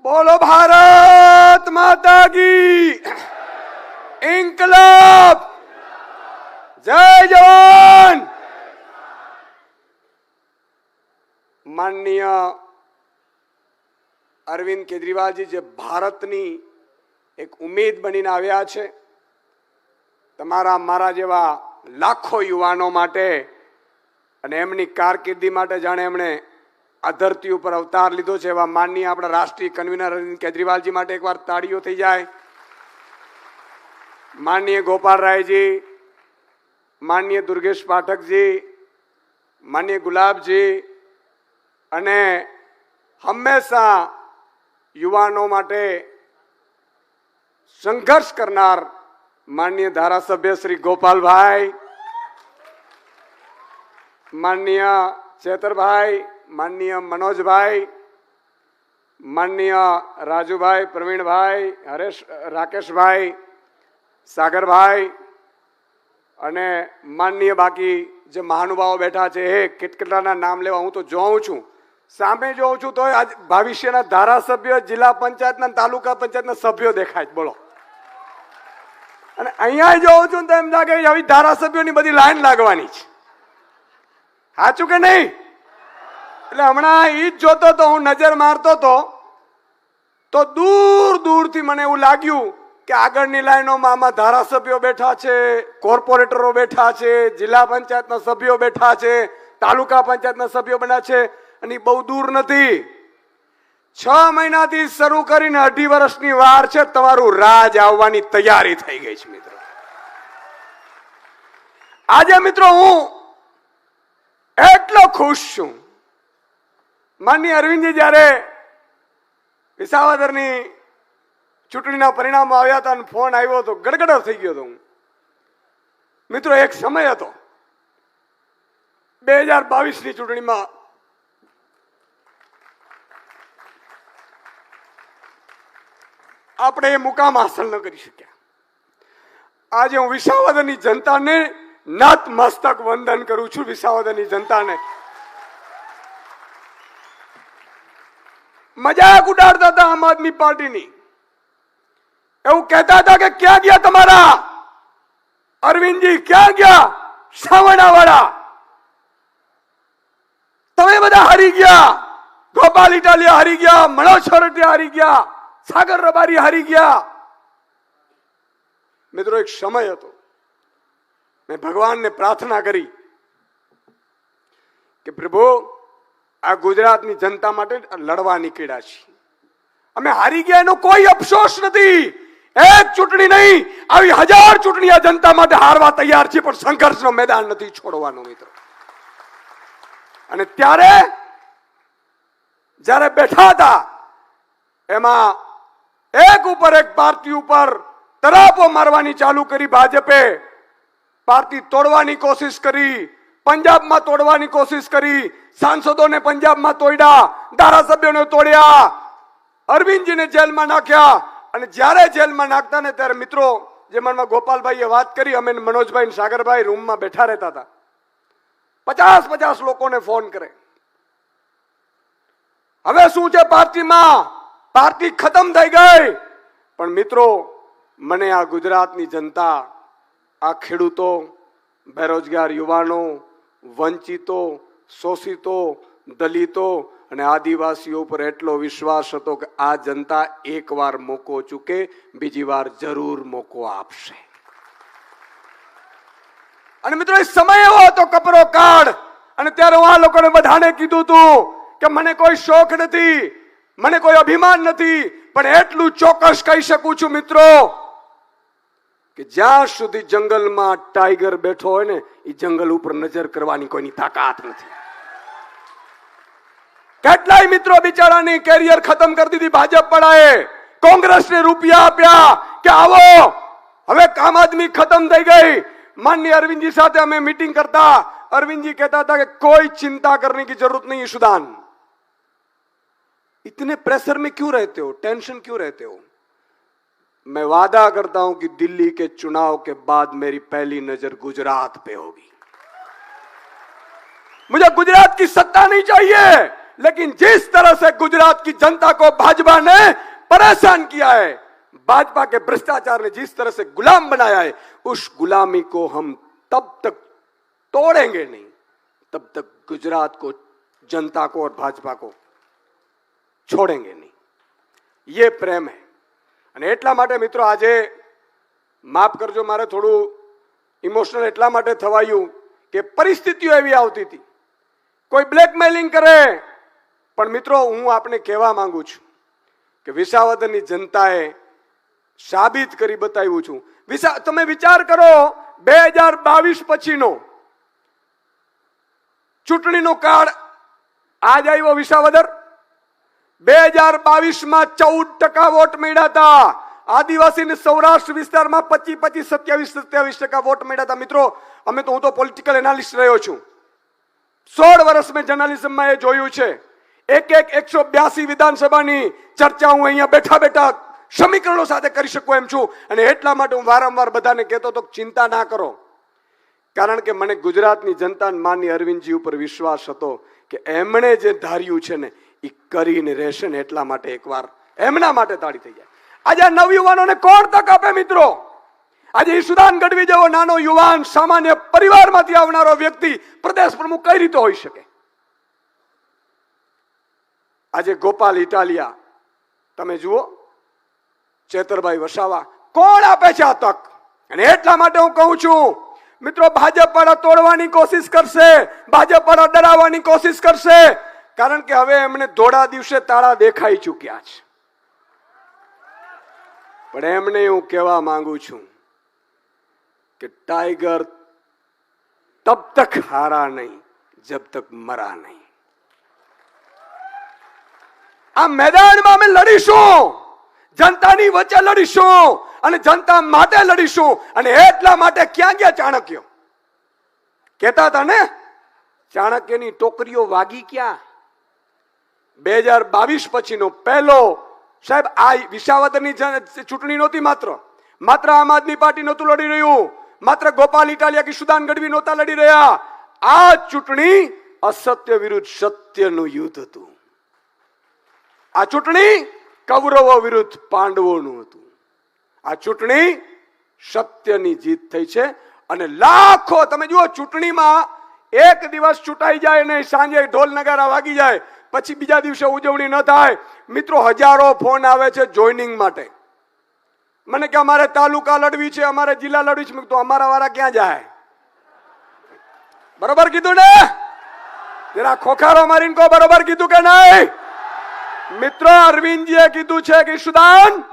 बोलो भारत माता की, इंकलाब, जय जवान। माननीय अरविंद केजरीवालजी जे भारतनी एक उम्मीद बनीने आव्या छे, तमारा मारा जेवा लाखों युवानो माटे अने एमनी कारकिर्दी माटे जाणे एमणे आ धरती पर अवतार लीधो छे एवा माननीय आपणा राष्ट्रीय कन्वीनर अरविंद केजरीवालजी माटे एकवार ताळीओ थई जाय। माननीय गोपाल रायजी, माननीय दुर्गेश पाठकजी, माननीय गुलाबजी अने हमेशा युवानो माटे संघर्ष करनार माननीय धारासभ्य श्री गोपाल भाई, माननीय चेतर भाई, माननीय मनोज भाई, माननीय राजू भाई, प्रवीण भाई, हरेश, राकेश भाई, सागर भाई अने माननीय बाकी जे महानुभावो बैठा छे केटलाना नाम लेवा हूँ तो जोऊं छूं, सामे जोऊं छूं तो आज भविष्यना धारासभ्य, जिला पंचायतना, तालुका पंचायतना सभ्यो देखाय। बोलो, અને અહીંયા જોઉં છું તો એમ લાગે આવી ધારાસભ્યોની બધી લાઈન લાગવાની છે, સાચું કે નહીં? એટલે હમણાં ઈ જ જોતો તો હું નજર મારતો તો દૂર દૂરથી મને એવું લાગ્યું કે આગળની લાઈનોમાં આમાં ધારાસભ્યો બેઠા છે, કોર્પોરેટરો બેઠા છે, જિલ્લા પંચાયતના સભ્યો બેઠા છે, તાલુકા પંચાયતના સભ્યો બન્યા છે અને બહુ દૂર નથી। 6 મહિનાથી શરૂ કરીને 2.5 વર્ષની વાર છે, તમારું રાજ આવવાની તૈયારી થઈ ગઈ છે મિત્રો। આજે મિત્રો હું એટલો ખુશ છું, માનનીય અરવિંદજી જ્યારે વિસાવદરની ચૂંટણીના પરિણામો આવ્યા હતા અને ફોન આવ્યો તો ગડગડો થઈ ગયો હતો। હું મિત્રો એક સમય હતો 2022ની ચૂંટણીમાં આપણે એ મુકામ હાંસલ ન કરી શક્યા। આજે હું વિસાવદરની જનતાને નતમસ્તક વંદન કરું છું। વિસાવદરની જનતાને મજાક ઉડાડતા હતા આમ આદમી પાર્ટીની, એવું કહેતા હતા કે ક્યાં ગયા તમારા અરવિંદજી, ક્યાં ગયા સાવરણાવાળા, તમે બધા હારી ગયા, ગોપાલ ઇટાલિયા હારી ગયા, મનોજ છોરટિયા હારી ગયા, सागर रबारी हारी गया। मित्रों एक समय હતો, मैं भगवान ने प्रार्थना करी कि प्रभु आ गुजरातनी जनता माटे लड़वा निकळ्या छे, अमे हारी गया एनो कोई अफसोस नथी। एक चूंटणी नहीं, आवी 1000 चूंटणी आ जनता माटे हारवा तैयार छे, पण संघर्षनो मैदान नथी छोड़वानो मित्रो। अने त्यारे ज्यारे बैठा था एमां एक ऊपर एक पार्टी ऊपर तरापो मारवानी चालू करी भाजपे, पार्टी तोड़वानी कोशिश करी, पंजाब में तोड़वानी कोशिश करी, सांसदों ने पंजाब में तोड़ा, धारासभ्यों ने तोड़या, अरविंद जी ने जेल में नाख्या। अने ज्यारे जेल में नाखता ने त्यारे मित्रों जे मनमा गोपाल भाई बात करी, अमे मनोज भाई सागर भाई रूम में बैठा रहता था, 50-50 लोगों ने फोन करे, हवे शुं छे पार्टी में, पार्टी खत्म थई गई। पण मित्रों मने आ गुजरातनी जनता, आ खेडूतो, बेरोजगार युवानो, वंचितो, शोषितो, दलितो अने आदिवासीओ पर एटलो विश्वास हतो के आ जनता एक वार मोको चूके, बीजी वार जरूर मोको आपशे। अने मित्रों ए समय एवो हतो कपरो काढ, अने त्यारे आ लोकोने बधाने कीधुं तुं के मने कोई शोख नथी, મને કોઈ અભિમાન નથી, પણ એટલું ચોક્કસ કહી શકું છું મિત્રો કે જ્યાં સુધી જંગલમાં ટાઈગર બેઠો હોય ને, એ જંગલ ઉપર નજર કરવાની કોઈની તાકાત નથી। કેટલાય મિત્રો બિચારાની કેરિયર ખતમ કરી દીધી ભાજપ વાળાએ, કોંગ્રેસને રૂપિયા આપ્યા કે આવો હવે આમ આદમી ખતમ થઈ ગઈ। માનनीय અરવિંદજી સાથે અમે મીટિંગ કરતા, અરવિંદજી કહેતા હતા કે કોઈ ચિંતા करने की जरूरत नहीं है सुदान, इतने प्रेशर में क्यों रहते हो, टेंशन क्यों रहते हो? मैं वादा करता हूं कि दिल्ली के चुनाव के बाद मेरी पहली नजर गुजरात पे होगी। मुझे गुजरात की सत्ता नहीं चाहिए, लेकिन जिस तरह से गुजरात की जनता को भाजपा ने परेशान किया है, भाजपा के भ्रष्टाचार ने जिस तरह से गुलाम बनाया है, उस गुलामी को हम तब तक तोड़ेंगे नहीं, तब तक गुजरात को, जनता को और भाजपा को छोड़ेंगे नहीं. ये प्रेम है. અને એટલા માટે મિત્રો આજે માફ કરજો, મારે થોડું ઇમોશનલ એટલા માટે થવાયું કે પરિસ્થિતિઓ એવી આવતી હતી. કોઈ બ્લેકમેલિંગ કરે, પણ મિત્રો હું આપને કહેવા માંગુ છું કે વિસાવદરની જનતાએ સાબિત કરી બતાવ્યું છું. તમે વિચાર કરો, 2022 પછીનો ચૂંટણીનો કાળ આજ આવ્યો. વિસાવદર 2022માં 14% વોટ મળ્યા હતા. આદિવાસી ને સૌરાષ્ટ્ર વિસ્તારમાં 25, 27% વોટ મળ્યા હતા. મિત્રો હું તો પોલિટિકલ એનાલિસ્ટ રહ્યો છું. 16 વર્ષ મેં જર્નલિઝમમાં એ જોયું છે. 182 વિધાનસભાની ચર્ચા હું અહીંયા બેઠા બેઠા સમીકરણો સાથે કરી શકું એમ છું. અને એટલા માટે હું વારંવાર બધાને કહેતો હતો ચિંતા ના કરો, કારણ કે મને ગુજરાતની જનતા માનનીય અરવિંદજી ઉપર વિશ્વાસ હતો કે એમણે જે ધાર્યું છે ને એ કરીને રહેશે ને. એટલા માટે એકવાર એમના માટે તાળી થઈ જાય. આજે નવયુવાનોને કોણ તક આપે મિત્રો? આજે ઈશુદાન ગઢવી જેવો નાનો યુવાન, સામાન્ય પરિવારમાંથી આવનારો વ્યક્તિ પ્રદેશ પ્રમુખ કઈ રીતે હોઈ શકે? આજે ગોપાલ ઇટાલિયા, તમે જુઓ, ચેતરભાઈ વસાવા, કોણ આપે છે આ તક? અને એટલા માટે હું કહું છું મિત્રો, ભાજપ વાળા તોડવાની કોશિશ કરશે, ભાજપ વાળા ડરાવવાની કોશિશ કરશે, કારણ કે હવે એમને ધોળા દિવસે તાળા દેખાઈ ચૂક્યા છે. પણ એમને હું કહેવા માંગુ છું કે टाइगर तब तक हारा नहीं जब तक मरा नहीं. આ મેદાનમાં અમે લડીશું, જનતાની વચ્ચે લડીશું અને જનતા માટે લડીશું. અને એટલા માટે ક્યાં ગયા ચાણક્ય? કહેતા હતા ને, ચાણક્યની ટોકરીઓ વાગી ક્યાં? 2022 પછીનો પહેલો, સાહેબ આ વિસાવદરની ચૂંટણી નહોતી. માત્ર આમ આદમી પાર્ટી નહોતું લડી રહ્યું, માત્ર ગોપાલ ઇટાલિયા કે સુદાન ગઢવી નહોતા લડી રહ્યા. આ ચૂંટણી અસત્ય વિરુદ્ધ સત્યનું યુદ્ધ હતું. આ ચૂંટણી કૌરવો વિરુદ્ધ પાંડવોનું હતું. આ ચૂંટણી સત્યની જીત થઈ છે. અને લાખો, તમે જુઓ, ચૂંટણીમાં એક દિવસ ચૂંટાઈ જાય ને સાંજે ઢોલ નગારા વાગી જાય, પછી બીજા દિવસે ઉજવણી ન થાય. મિત્રો હજારો ફોન આવે છે જોઈનિંગ માટે. મને કે અમારે તાલુકા લડવી છે, અમારે જિલ્લા લડવી છે. તો અમારા વાળા ક્યાં જાય? બરોબર કીધું ને? જરા ખોખારો મારીને કહો, બરોબર કીધું કે નહીં? મિત્રો अरविंदजीए कीधु छे कि सुदान,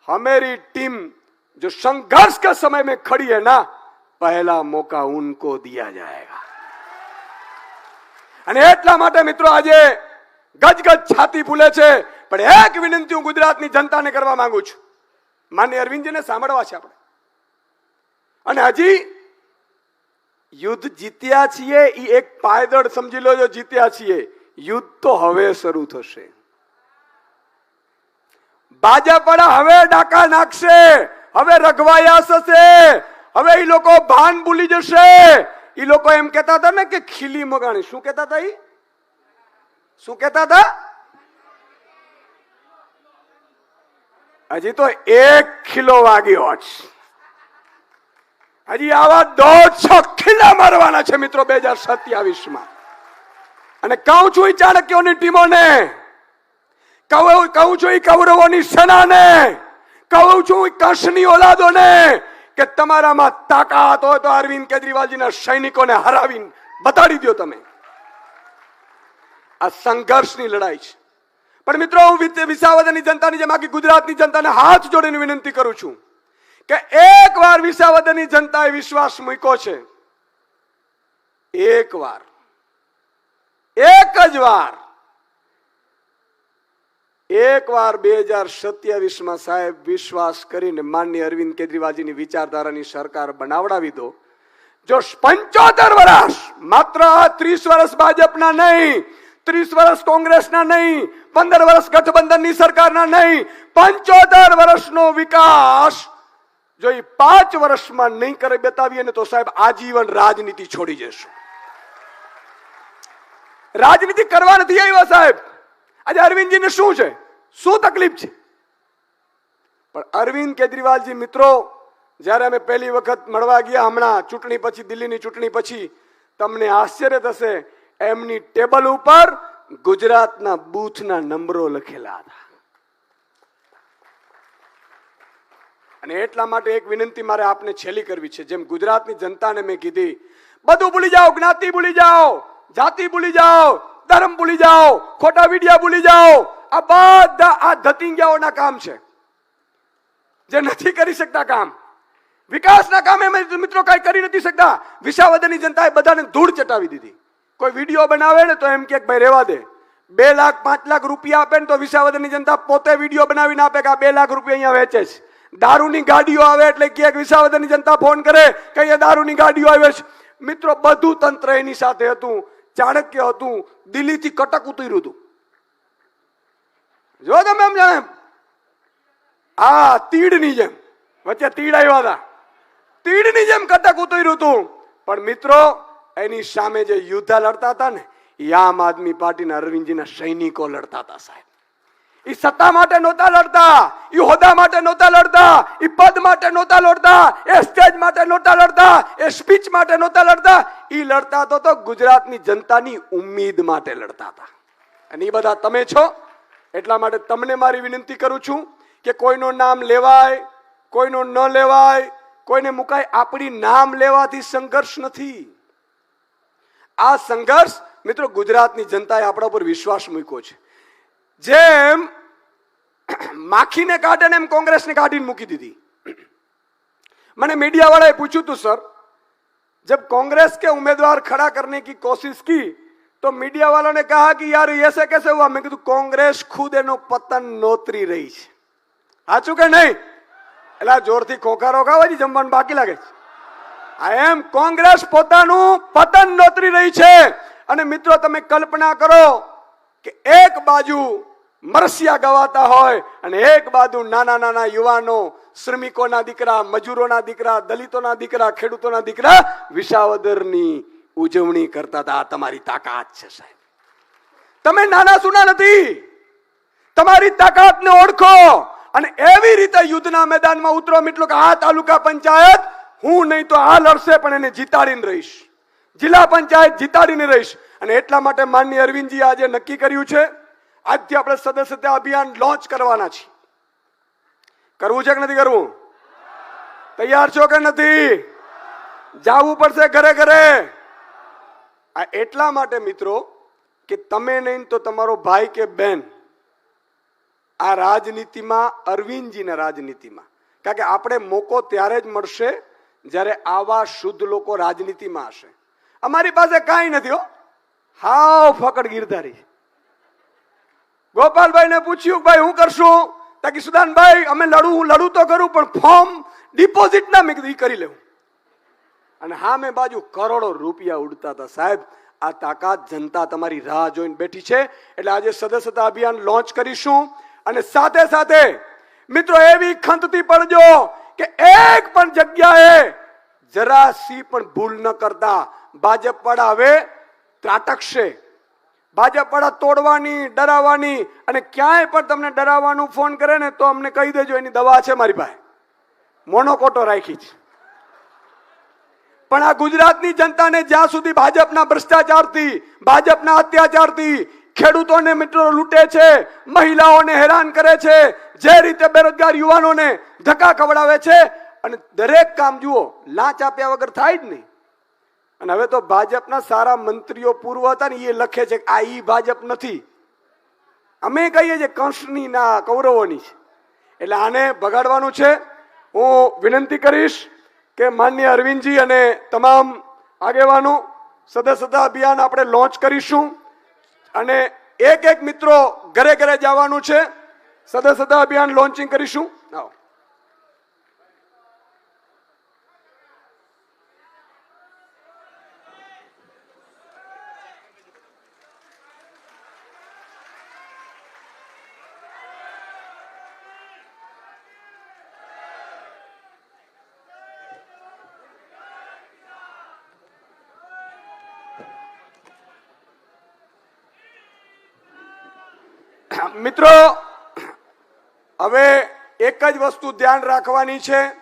हमारी टीम जो संघर्ष के समय में खड़ी है ना, पहला मौका उनको दिया जाएगा. અને એટલા માટે મિત્રો આજે ગજગજ છાતી ફૂલે છે. પણ એક વિનંતી હું ગુજરાતની જનતાને કરવા માંગુ છું. માનનીય અરવિંદજીને સાંભળવા છે આપણે. અને હજી યુદ્ધ જીત્યા છીએ એ એક પાયદળ સમજી લો. જો જીત્યા છીએ, યુદ્ધ તો હવે શરૂ થશે. ભાજપ વાળા હવે ડાકા નાખશે, હવે રઘવાયાસ હશે, હવે એ લોકો ભાન ભૂલી જશે. એ લોકો એમ કહેતા હતા ને કે ખીલી મગાણી. શું કહેતા હતા? શું કહેતા હતા? હજી તો 1 કિલો વાગ્યો છે. હજી આવા 150 ખીલા મારવાના છે મિત્રો 2027માં. અને કહું છું ચાણક્યોની ટીમોને, કહું છું કૌરવોની સેનાને, કહું છું કંસની ઓલાદોને કે તમારામાં તાકાત હોય તો અરવિંદ કેજરીવાલજીના સૈનિકોને હરાવીને બતાડી દો. તમે આ સંઘર્ષની લડાઈ છે. પણ મિત્રો હું વિસાવદરની જનતાની જેમ આખી ગુજરાતની જનતાને હાથ જોડીને વિનંતી કરું છું કે એકવાર વિસાવદરની જનતાએ વિશ્વાસ મૂક્યો છે, એકવાર, એક જ વાર, એકવાર 2027માં સાહેબ વિશ્વાસ કરીને માનનીય અરવિંદ કેજરીવાલજીની વિચારધારાની સરકાર બનાવડાવી દો. જો 75 વર્ષ, માત્ર 30 વર્ષ ભાજપના નહીં, 30 વર્ષ કોંગ્રેસના નહીં, 15 વર્ષ ગઠબંધનની સરકારના નહીં, 75 વર્ષનો વિકાસ જો એ 5 વર્ષમાં નહીં કરી બતાવીએ ને તો સાહેબ આજીવન રાજનીતિ છોડી જશું. રાજનીતિ કરવા નથી આવ્યા સાહેબ. આજે અરવિંદજીને શું છે, શું તકલીફ છે? પણ અરવિંદ કેજરીવાલજી મિત્રો, જ્યારે અમે પહેલી વખત મળવા ગયા હમણાં ચૂંટણી પછી, દિલ્હીની ચૂંટણી પછી, તમને આશ્ચર્ય થશે, એમની ટેબલ ઉપર ગુજરાતના બૂથના નંબરો લખેલા હતા. અને એટલા માટે એક વિનંતી મારે આપને છેલ્લી કરવી છે. જેમ ગુજરાતની જનતાને મેં કીધી, બધું ભૂલી જાઓ, જ્ઞાતિ ભૂલી જાઓ, જાતિ ભૂલી જાઓ, ધર્મ ભૂલી જાઓ, ખોટા વિડિયા ભૂલી જાઓ. આ બધા આ ધતિંગિયાઓના કામ છે, જે નથી કરી શકતા કામ. વિકાસના કામે મિત્રો કઈ કરી નથી શકતા. વિસાવદરની જનતાએ બધાને ધૂળ ચટાવી દીધી. કોઈ વિડીયો બનાવે ને તો એમ કે ભાઈ રહેવા દે. 2 લાખ 5 લાખ રૂપિયા આપે ને તો વિસાવદરની જનતા પોતે વિડીયો બનાવીને આપે કે આ 2 લાખ રૂપિયા અહીંયા વેચે છે. દારૂની ગાડીઓ આવે એટલે કે વિસાવદરની જનતા ફોન કરે કે અહીંયા દારૂની ગાડીઓ આવે છે. મિત્રો બધું તંત્ર એની સાથે હતું. ચાણક્ય હતું, દિલ્હીથી કટક ઉતર્યું હતું. જો તમે એમ જાણે આ તીડની જેમ વચ્ચે તીડ આવ્યા હતા, તીડની જેમ કટક ઉતર્યું હતું. પણ મિત્રો એની સામે જે યુદ્ધ લડતા હતા ને, એ આમ આદમી પાર્ટીના અરવિંદજીના સૈનિકો લડતા હતા સાહેબ. એ સત્તા માટે નહોતા લડતા, એ હોદ્દા માટે નહોતા લડતા, એ પદ માટે નહોતા લડતા, એ સ્ટેજ માટે નહોતા લડતા, એ સ્પીચ માટે નહોતા લડતા. એ લડતા તો ગુજરાતની જનતાની ઉમ્મીદ માટે લડતા હતા. અને એ બધા તમે છો. એટલા માટે તમને મારી વિનંતી કરું છું કે કોઈનું નામ લેવાય, કોઈનું ન લેવાય, કોઈને મુકાય, આપણી નામ લેવાથી સંઘર્ષ નથી. આ સંઘર્ષ મિત્રો ગુજરાતની જનતાએ આપણા ઉપર વિશ્વાસ મૂક્યો છે. જેમ માખીને કાઢે ને એમ કોંગ્રેસને કાઢીને મૂકી દીધી. મને मीडिया वाले पूछू तो सर, जब कांग्रेस के उम्मीदवार खड़ा करने की कोशिश की तो मीडिया वालों ने कहा कि यार ऐसे कैसे हुआ. मैं कीधुं कांग्रेस खुद एनो पतन नोतरी रही है. साचुं के नहीं? એટલે જોરથી ખોખારો ખાવાથી જમવાનું બાકી લાગે છે. આ એમ કોંગ્રેસ પોતાનું પતન નોતરી રહી છે. અને મિત્રો તમે કલ્પના કરો કે એક બાજુ મરસિયા ગવાતા હોય અને એક બાજુ નાના નાના યુવાનો, શ્રમિકોના દીકરા, મજૂરોના દીકરા, દલિતોના દીકરા, ખેડૂતોના દીકરા વિસાવદરની ઉજવણી કરતા હતા. આ તમારી તાકાત છે સાહેબ. તમે નાના સુના નથી, તમારી તાકાતને ઓળખો અને એવી રીતે યુદ્ધના મેદાનમાં ઉતરો. મિત્રો કે આ તાલુકા પંચાયત હું નહીં તો આ લડશે, પણ એને જીતાડીને રહીશ. જિલ્લા પંચાયત જીતાડીને રહીશ. અને એટલા માટે માનનીય અરવિંદજી આજે નક્કી કર્યું છે, આજથી આપણે સદસ્યતા અભિયાન લોન્ચ કરવાના છીએ. કરવું છે કે નથી કરવું? તૈયાર છો કે નથી? જાવું પડશે ઘરે ઘરે. આ એટલા માટે મિત્રો કે તમે નહીં તો તમારો ભાઈ કે બહેન આ રાજનીતિમાં, અરવિંદજીના રાજનીતિમાં, કારણ કે આપણે મોકો ત્યારે જ મળશે જ્યારે આવા શુદ્ધ લોકો રાજનીતિમાં હશે. અમારી પાસે કાંઈ નથી હો, હાવ ફકડ ગીરધારી. ગોપાલભાઈ ને પૂછ્યું ભાઈ હું કરશું, તાકી સુદાનભાઈ અમે લડું તો કરું પણ ફોર્મ ડિપોઝિટ ના, મેં કીધું ઈ કરી લેવું. અને હા મેં બાજુ કરોડો રૂપિયા ઉડતા હતા સાહેબ. આ તાકાત જનતા તમારી રાહ જોઈને બેઠી છે. એટલે આજે સદસ્યતા અભિયાન લોન્ચ કરીશું. અને સાથે સાથે મિત્રો એવી ખંતથી પડજો કે એક પણ જગ્યાએ જરાસી પણ ભૂલ ન કરતા. ભાજપ વાળા હવે ત્રાટકશે. ભાજપ વાળા તોડવાની, ડરાવવાની, અને ક્યાંય પણ તમને ડરાવવાનું ફોન કરે ને તો અમને કહી દેજો, એની દવા છે મારી પાસે, મોનોકોટો રાખી છે. પણ આ ગુજરાતની જનતાને જ્યાં સુધી ભાજપના ભ્રષ્ટાચારથી, ભાજપના અત્યાચારથી ખેડૂતોને મિત્રો લૂંટે છે, મહિલાઓને હેરાન કરે છે, જે રીતે બેરોજગાર યુવાનોને ધક્કા ખવડાવે છે, અને દરેક કામ જુઓ લાંચ આપ્યા વગર થાય જ નહીં. અને હવે તો ભાજપના સારા મંત્રીઓ પૂર્વ હતા ને એ લખે છે કે આ ઈ ભાજપ નથી, અમે કહીએ છીએ કંસની ના કૌરવોની છે. એટલે આને બગાડવાનું છે. હું વિનંતી કરીશ કે માનનીય અરવિંદજી અને તમામ આગેવાનો સદસ્યતા અભિયાન આપણે લોન્ચ કરીશું. અને એક મિત્રો ઘરે ઘરે જવાનું છે. સદસ્યતા અભિયાન લોન્ચિંગ કરીશું. આવો. મિત્રો હવે એક જ વસ્તુ ધ્યાન રાખવાની છે,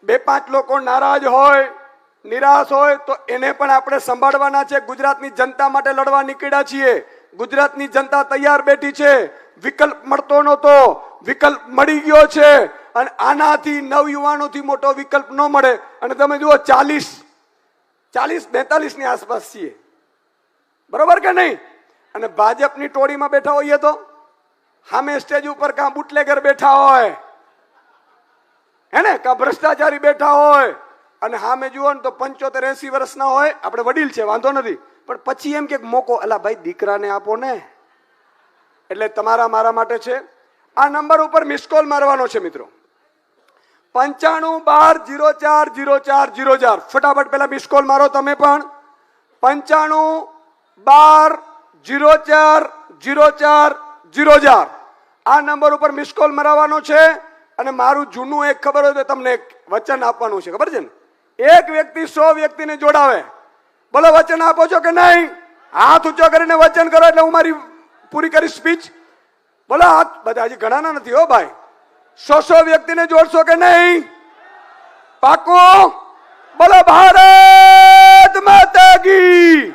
2-5 લોકો નારાજ હોય, નિરાશ હોય તો એને પણ આપણે સંભાળવાના છે. ગુજરાતની જનતા માટે લડવા નીકળ્યા છીએ. ગુજરાતની જનતા તૈયાર બેઠી છે. વિકલ્પ મળતો નહોતો, વિકલ્પ મળી ગયો છે અને આનાથી નવયુવાનોથી મોટો વિકલ્પ ન મળે. અને તમે જુઓ 40-42 ની આસપાસ છીએ, બરોબર કે નહીં? અને ભાજપની ટોળીમાં બેઠા હોઈએ તો સામે સ્ટેજ ઉપર કાં બુટલેગર બેઠા હોય હે ને, કાં ભ્રષ્ટાચારી બેઠા હોય, અને સામે જુઓ ને તો 75-80 વર્ષના હોય. આપણે વડીલ છે, વાંધો નથી, પણ પછી એમ કે મોકો અલા ભાઈ દીકરાને આપો ને. એટલે તમારા મારા માટે છે, આ નંબર ઉપર મિસ કોલ મારવાનો છે મિત્રો, 9512040404. ફટાફટ પેલા મિસ કોલ મારો તમે પણ, 9512040404. આ નંબર ઉપર મિસ કોલ મરાવવાનો છે. અને મારું જૂનું એક ખબર હોય તો તમને એક વચન આપવાનું છે, ખબર છે ને? એક વ્યક્તિ 100 વ્યક્તિને જોડાવે. બોલો વચન આપો છો કે નહીં? હાથ ઊંચો કરીને વચન કરો એટલે હું મારી પૂરી કરી સ્પીચ. બોલો હાથ બધા, હજી ઘણા નથી હો ભાઈ. 100 વ્યક્તિને જોડશો કે નહીં? પાકું? બોલો ભારત માતા કી.